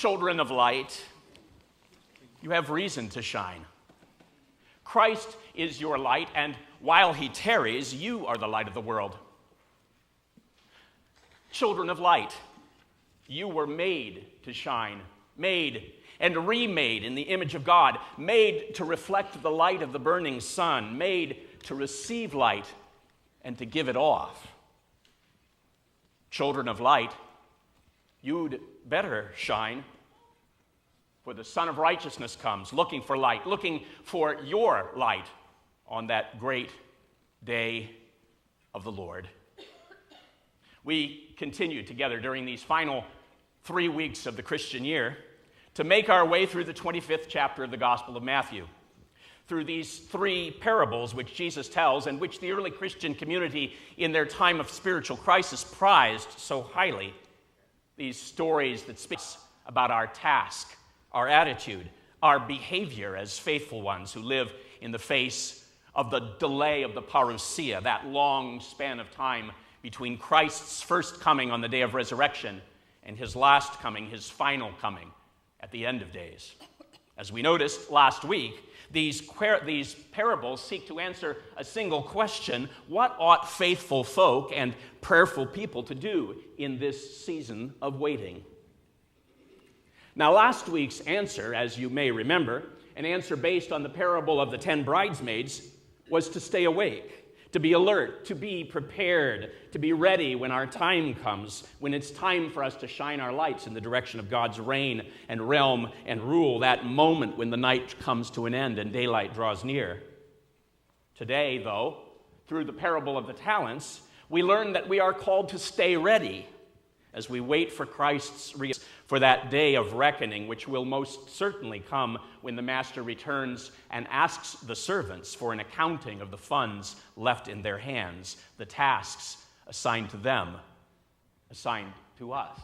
Children of light, you have reason to shine. Christ is your light, and while he tarries, you are the light of the world. Children of light, you were made to shine, made and remade in the image of God, made to reflect the light of the burning sun, made to receive light and to give it off. Children of light, you'd better shine, for the Son of Righteousness comes, looking for light, looking for your light on that great day of the Lord. We continue together during these final 3 weeks of the Christian year to make our way through the 25th chapter of the Gospel of Matthew, through these 3 parables which Jesus tells and which the early Christian community in their time of spiritual crisis prized so highly. These stories that speak about our task, our attitude, our behavior as faithful ones who live in the face of the delay of the parousia, that long span of time between Christ's first coming on the day of resurrection and his last coming, his final coming at the end of days. As we noticed last week, these parables seek to answer a single question: what ought faithful folk and prayerful people to do in this season of waiting? Now, last week's answer, as you may remember, an answer based on the parable of the 10 bridesmaids, was to stay awake, to be alert, to be prepared, to be ready when our time comes, when it's time for us to shine our lights in the direction of God's reign and realm and rule, that moment when the night comes to an end and daylight draws near. Today, though, through the parable of the talents, we learn that we are called to stay ready as we wait for Christ's return, for that day of reckoning, which will most certainly come when the master returns and asks the servants for an accounting of the funds left in their hands, the tasks assigned to them, assigned to us.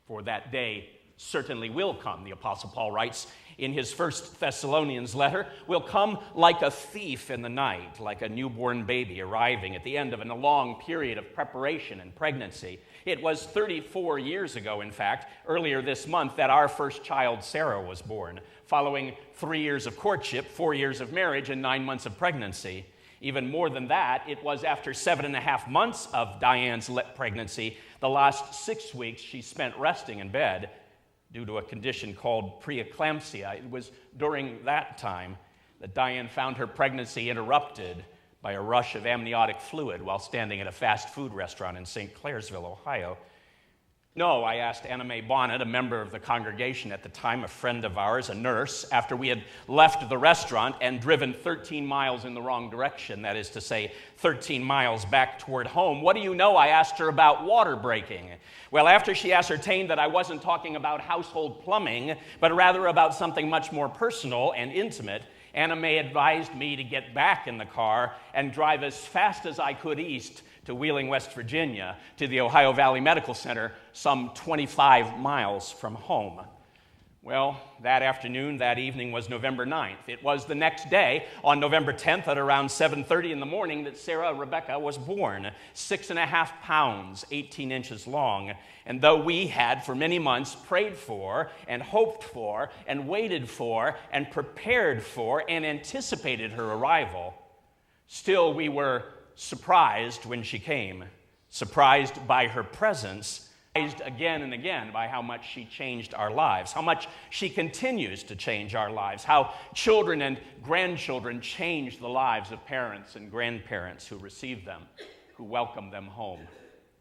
For that day certainly will come, the Apostle Paul writes in his 1 Thessalonians letter, will come like a thief in the night, like a newborn baby arriving at the end of a long period of preparation and pregnancy. It was 34 years ago, in fact, earlier this month, that our first child, Sarah, was born, following 3 years of courtship, 4 years of marriage, and 9 months of pregnancy. Even more than that, it was after 7.5 months of Diane's pregnancy, the last 6 weeks she spent resting in bed due to a condition called preeclampsia. It was during that time that Diane found her pregnancy interrupted by a rush of amniotic fluid while standing at a fast food restaurant in St. Clairsville, Ohio. No, I asked Anna Mae Bonnet, a member of the congregation at the time, a friend of ours, a nurse, after we had left the restaurant and driven 13 miles in the wrong direction, that is to say, 13 miles back toward home. What do you know? I asked her about water breaking. Well, after she ascertained that I wasn't talking about household plumbing, but rather about something much more personal and intimate, Anna Mae advised me to get back in the car and drive as fast as I could east to Wheeling, West Virginia, to the Ohio Valley Medical Center, some 25 miles from home. Well, that afternoon, that evening was November 9th. It was the next day, on November 10th at around 7:30 in the morning, that Sarah Rebecca was born, 6.5 pounds, 18 inches long. And though we had for many months prayed for and hoped for and waited for and prepared for and anticipated her arrival, still we were surprised when she came, surprised by her presence, surprised again and again by how much she changed our lives, how much she continues to change our lives, how children and grandchildren change the lives of parents and grandparents who receive them, who welcome them home.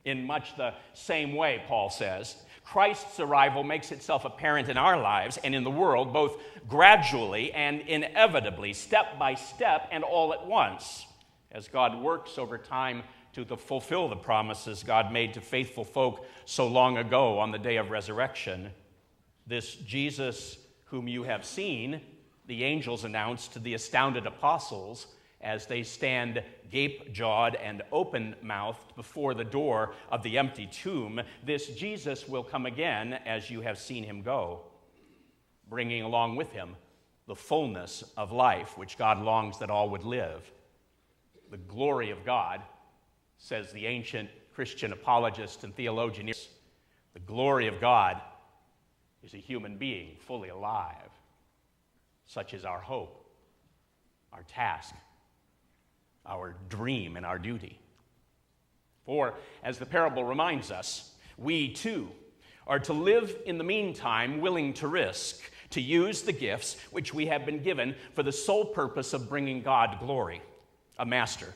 In much the same way, Paul says, Christ's arrival makes itself apparent in our lives and in the world, both gradually and inevitably, step by step and all at once, as God works over time to fulfill the promises God made to faithful folk so long ago on the day of resurrection. This Jesus whom you have seen, the angels announced to the astounded apostles as they stand gape-jawed and open-mouthed before the door of the empty tomb, this Jesus will come again as you have seen him go, bringing along with him the fullness of life which God longs that all would live. The glory of God, says the ancient Christian apologist and theologian, the glory of God is a human being fully alive. Such is our hope, our task, our dream, and our duty. For, as the parable reminds us, we too are to live in the meantime willing to risk, to use the gifts which we have been given for the sole purpose of bringing God glory. A master,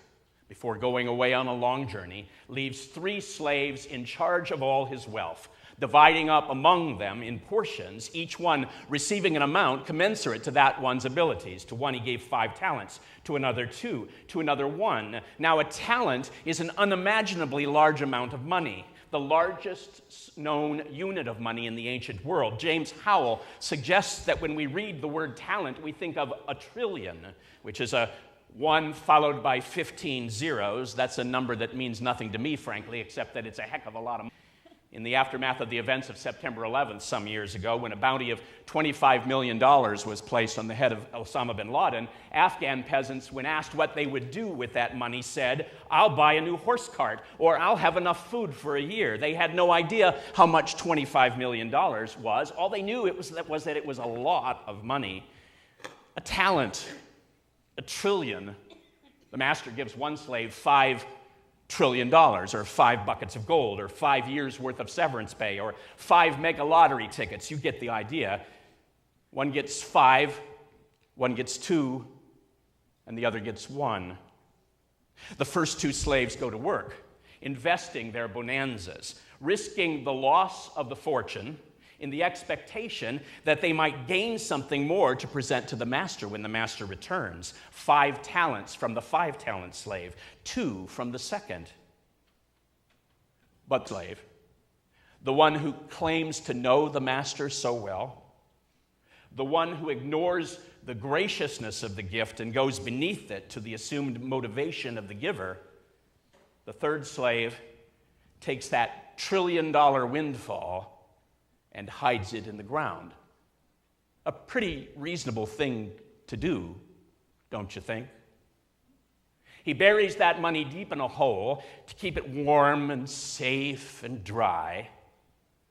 before going away on a long journey, leaves 3 slaves in charge of all his wealth, dividing up among them in portions, each one receiving an amount commensurate to that one's abilities. To one he gave 5 talents, to another 2, to another 1. Now a talent is an unimaginably large amount of money, the largest known unit of money in the ancient world. James Howell suggests that when we read the word talent, we think of a trillion, which is a 1 followed by 15 zeros. That's a number that means nothing to me, frankly, except that it's a heck of a lot of money. In the aftermath of the events of September 11th some years ago, when a bounty of $25 million was placed on the head of Osama bin Laden, Afghan peasants, when asked what they would do with that money, said, "I'll buy a new horse cart," or "I'll have enough food for a year." They had no idea how much $25 million was. All they knew was that it was a lot of money. A talent, a trillion. The master gives one slave $5 trillion, or 5 buckets of gold, or 5 years' worth of severance pay, or 5 mega lottery tickets. You get the idea. One gets 5, one gets 2, and the other gets 1. The first 2 slaves go to work, investing their bonanzas, risking the loss of the fortune in the expectation that they might gain something more to present to the master when the master returns. 5 talents from the 5-talent slave, 2 from the second. But slave, the one who claims to know the master so well, the one who ignores the graciousness of the gift and goes beneath it to the assumed motivation of the giver, the third slave takes that $1 trillion windfall and hides it in the ground. A pretty reasonable thing to do, don't you think? He buries that money deep in a hole to keep it warm and safe and dry,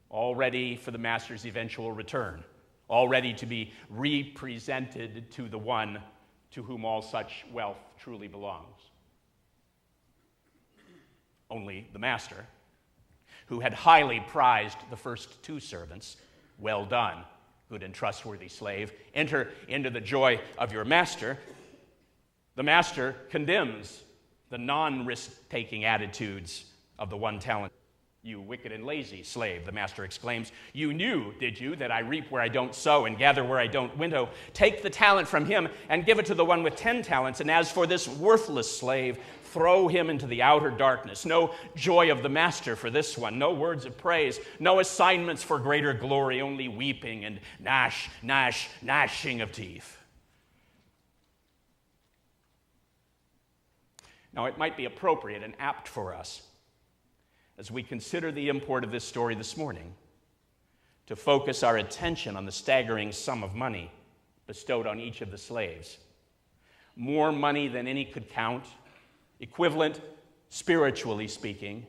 all ready for the master's eventual return, all ready to be represented to the one to whom all such wealth truly belongs. Only the master, who had highly prized the first 2 servants, "Well done, good and trustworthy slave. Enter into the joy of your master." The master condemns the non-risk-taking attitudes of the 1 talent. "You wicked and lazy slave," the master exclaims. "You knew, did you, that I reap where I don't sow and gather where I don't winnow? Take the talent from him and give it to the one with 10 talents. And as for this worthless slave, throw him into the outer darkness. No joy of the master for this one, no words of praise, no assignments for greater glory, only weeping and gnashing of teeth." Now, it might be appropriate and apt for us, as we consider the import of this story this morning, to focus our attention on the staggering sum of money bestowed on each of the slaves. More money than any could count, equivalent, spiritually speaking,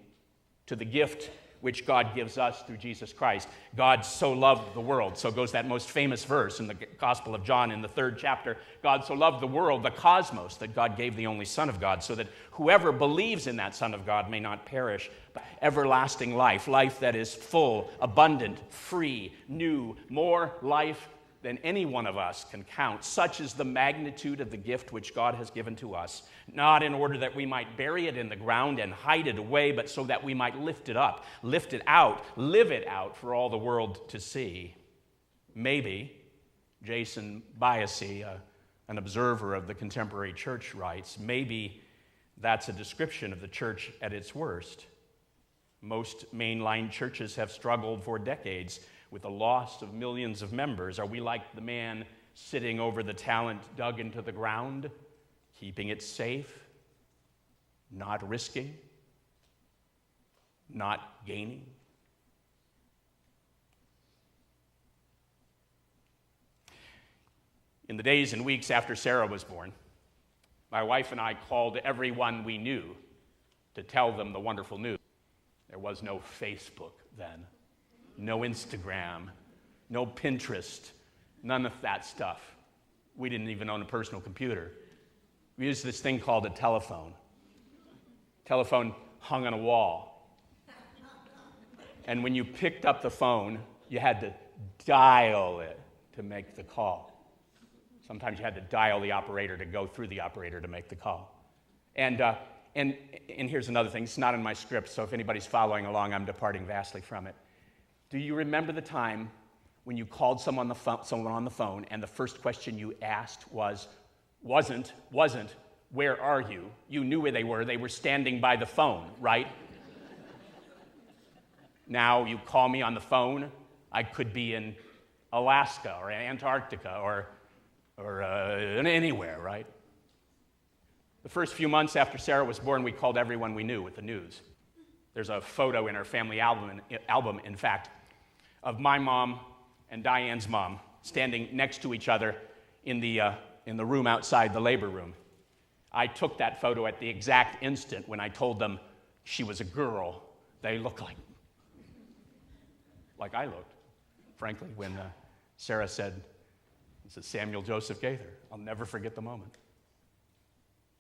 to the gift which God gives us through Jesus Christ. God so loved the world. So goes that most famous verse in the Gospel of John in the 3rd chapter. God so loved the world, the cosmos, that God gave the only Son of God, so that whoever believes in that Son of God may not perish, but everlasting life, life that is full, abundant, free, new, more life than any one of us can count. Such is the magnitude of the gift which God has given to us, not in order that we might bury it in the ground and hide it away, but so that we might lift it up, lift it out, live it out for all the world to see. Maybe Jason Biasi, an observer of the contemporary church, writes, maybe that's a description of the church at its worst. Most mainline churches have struggled for decades with the loss of millions of members. Are we like the man sitting over the talent dug into the ground, keeping it safe, not risking, not gaining? In the days and weeks after Sarah was born, my wife and I called everyone we knew to tell them the wonderful news. There was no Facebook then, no Instagram, no Pinterest, none of that stuff. We didn't even own a personal computer. We used this thing called a telephone. Telephone hung on a wall. And when you picked up the phone, you had to dial it to make the call. Sometimes you had to dial the operator to go through the operator to make the call. And here's another thing. It's not in my script, so if anybody's following along, I'm departing vastly from it. Do you remember the time when you called someone on the phone and the first question you asked wasn't, where are you? You knew where they were. They were standing by the phone, right? Now you call me on the phone, I could be in Alaska or Antarctica or anywhere, right? The first few months after Sarah was born, we called everyone we knew with the news. There's a photo in our family album, in fact, of my mom and Diane's mom standing next to each other in the room outside the labor room. I took that photo at the exact instant when I told them she was a girl. They looked like I looked, frankly, when Sarah said, "This is Samuel Joseph Gaither." I'll never forget the moment.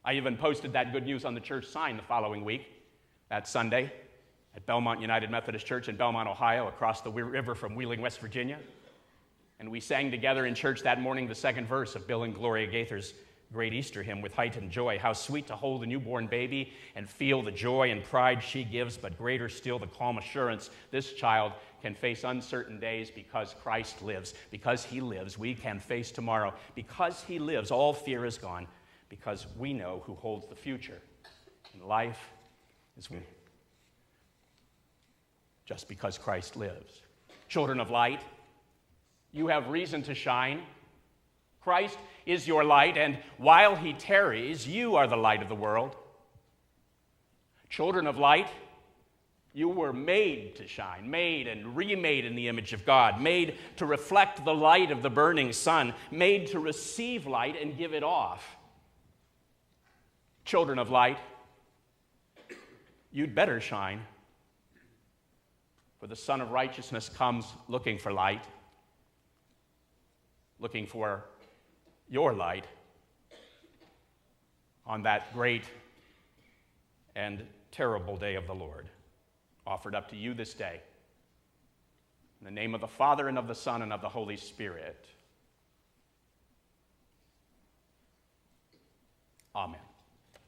I even posted that good news on the church sign the following week, that Sunday, at Belmont United Methodist Church in Belmont, Ohio, across the river from Wheeling, West Virginia. And we sang together in church that morning the second verse of Bill and Gloria Gaither's great Easter hymn, "With heightened joy. How sweet to hold a newborn baby and feel the joy and pride she gives, but greater still the calm assurance this child can face uncertain days because Christ lives. Because he lives, we can face tomorrow. Because he lives, all fear is gone, because we know who holds the future. And life is just because Christ lives." Children of light, you have reason to shine. Christ is your light, and while he tarries, you are the light of the world. Children of light, you were made to shine, made and remade in the image of God, made to reflect the light of the burning sun, made to receive light and give it off. Children of light, you'd better shine, for the Son of Righteousness comes looking for light, looking for your light on that great and terrible day of the Lord, offered up to you this day. In the name of the Father, and of the Son, and of the Holy Spirit. Amen.